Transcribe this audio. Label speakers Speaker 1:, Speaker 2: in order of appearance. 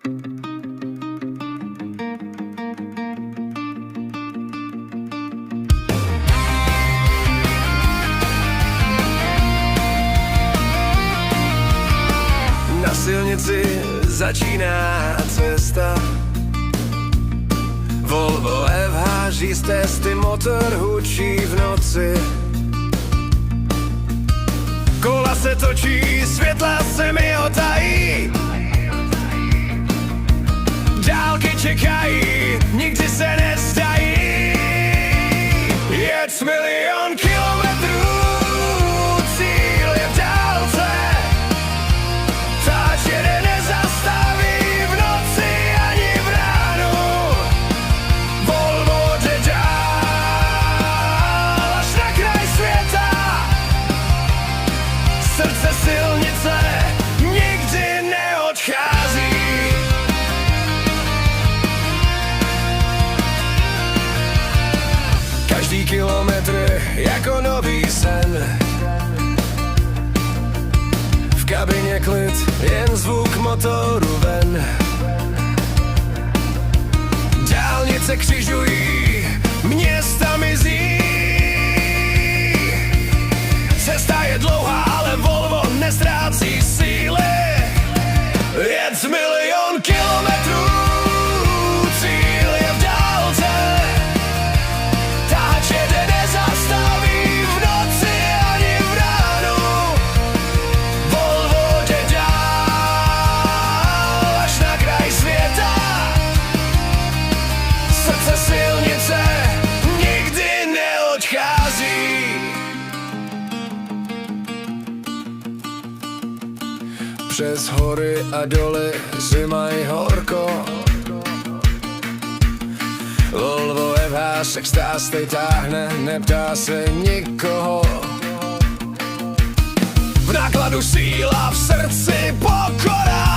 Speaker 1: Na silnici začíná cesta. Volvo FH z testy, motor hučí v noci. Kola se točí, světla se mi hotají. Dálky čekají, nikdy se nezdají. Jedz milion kilometrů, cíl je v dálce. Táč jede, nezastaví v noci ani v ránu. Volvo jde dál až na kraj světa. Srdce silnice nikdy neodchází. Každý kilometr jako nový sen. V kabině klid, jen zvuk motoru ven. Dálnice křižují, města mizí. Cesta je dlouhá, ale Volvo neztrácí síly. Jedz milion kilometrů, cíl je v dálce. Táč jede, nezastaví v noci ani v ránu. Volvo jde dál až na kraj světa. Srdce silnice nikdy neodchází. Přes hory a doly zima i horko. Volvo FH se k stásnej táhne, neptá se nikoho. V nákladu síla, v srdci pokora.